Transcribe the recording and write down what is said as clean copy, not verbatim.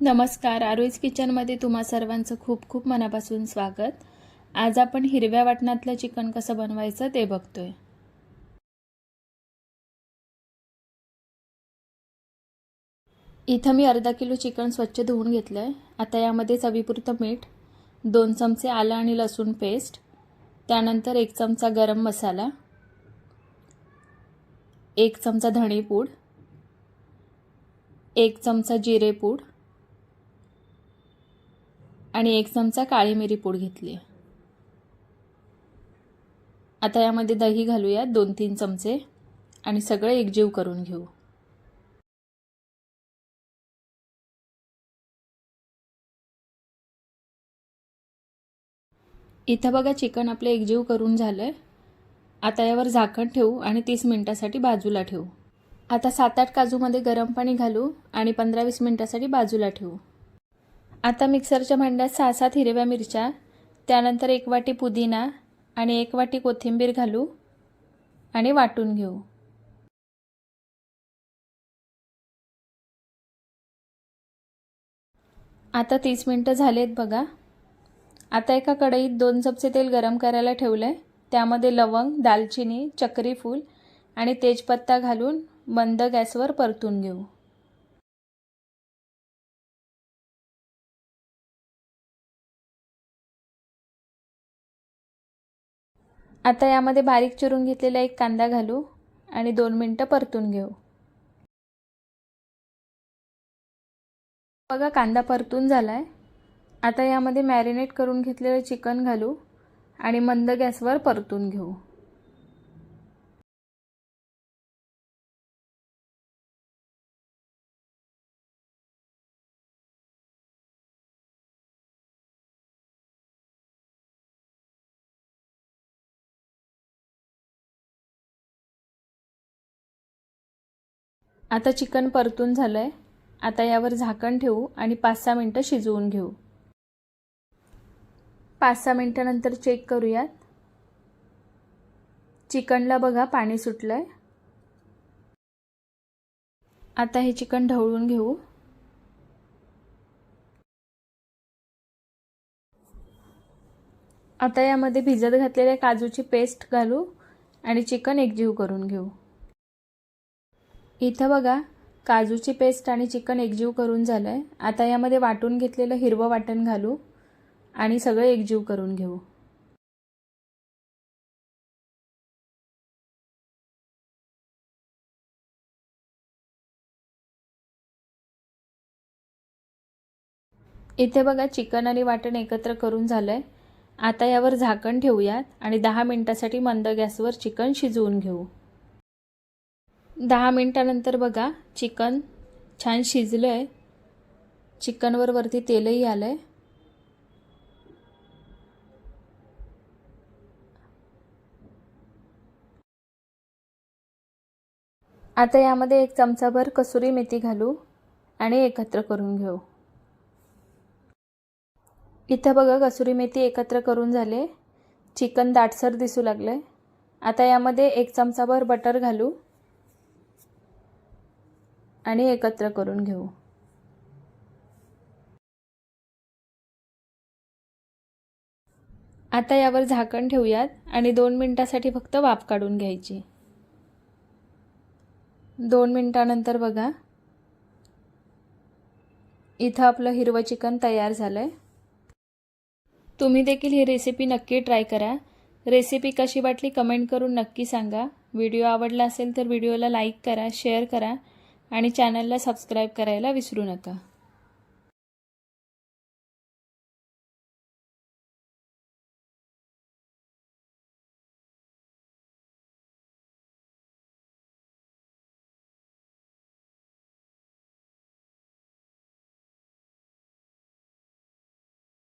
नमस्कार, आरोहीज किचनमध्ये तुम्हा सर्वांचं खूप खूप मनापासून स्वागत। आज आपण हिरव्या वाटणातलं चिकन कसं बनवायचं ते बघतोय। इथं मी अर्धा किलो चिकन स्वच्छ धुवून घेतलंय। आता यामध्ये चवीपुरतं मीठ, 2 चमचे आलं आणि लसूण पेस्ट, त्यानंतर 1 चमचा गरम मसाला, 1 चमचा धणे पूड, 1 चमचा जिरे पूड आणि 1 चमचा काळी मिरी पूड घेतली आहे। आता यामध्ये दही घालूया 2-3 चमचे आणि सगळं एकजीव करून घेऊ। इथं बघा चिकन आपले एकजीव करून झालंय। आता यावर झाकण ठेवू आणि 30 मिनिटांसाठी बाजूला ठेवू। आता 7-8 काजूमध्ये गरम पाणी घालू आणि 15-20 मिनिटांसाठी बाजूला ठेवू। आता मिक्सरच्या भांड्यात 6-7 हिरव्या मिरच्या, त्यानंतर 1 वाटी पुदिना आणि 1 वाटी कोथिंबीर घालू आणि वाटून घेऊ। आता 30 मिनिटं झालेत बघा। आता एका कढईत 2 चमचे तेल गरम करायला ठेवलंय। त्यामध्ये लवंग, दालचिनी, चक्री फूल आणि तेजपत्ता घालून मंद गॅसवर परतून घेऊ। आता यामध्ये बारीक चिरून घेतलेला 1 कांदा घालू आणि 2 मिनिटं परतून घेऊ। बघा कांदा परतून झालाय। आता यामध्ये मॅरिनेट करून घेतलेले चिकन घालू आणि मंद गॅसवर परतून घेऊ। आता चिकन परतून झालंय। आता यावर झाकण ठेवू आणि 5-6 मिनिटं शिजवून घेऊ। 5-6 मिनिटांनंतर चेक करूयात। चिकनला बघा पाणी सुटलंय। आता हे चिकन ढवळून घेऊ। आता यामध्ये भिजत घातलेल्या काजूची पेस्ट घालू आणि चिकन एकजीव करून घेऊ। इथं बघा काजूची पेस्ट आणि चिकन एकजीव करून झालंय। आता यामध्ये वाटून घेतलेलं हिरवं वाटण घालू आणि सगळे एकजीव करून घेऊ। इथे बघा चिकन आणि वाटण एकत्र करून झालंय। आता यावर झाकण ठेवूयात आणि 10 मिनिटांसाठी मंद गॅसवर चिकन शिजवून घेऊ। 10 मिनिटांनंतर बघा चिकन छान शिजलंय। चिकनवर वरती तेलही आलंय। आता यामध्ये 1 चमचाभर कसुरी मेथी घालू आणि एकत्र करून घेऊ। इथं बघा कसुरी मेथी एकत्र करून झाले। चिकन दाटसर दिसू लागले। आता यामध्ये 1 चमचाभर बटर घालू आणि एकत्र करून घेऊ। आता यावर झाकण ठेवूयात आणि 2 मिनिटांसाठी फक्त वाफ काढून घ्यायची। 2 मिनिटांनंतर बघा इथं आपलं हिरवं चिकन तयार झालंय। तुम्ही देखील ही रेसिपी नक्की ट्राय करा। रेसिपी कशी वाटली कमेंट करून नक्की सांगा। व्हिडिओ आवडला असेल तर व्हिडिओला लाईक करा, शेअर करा आणि चॅनलला सबस्क्राईब करायला विसरू नका।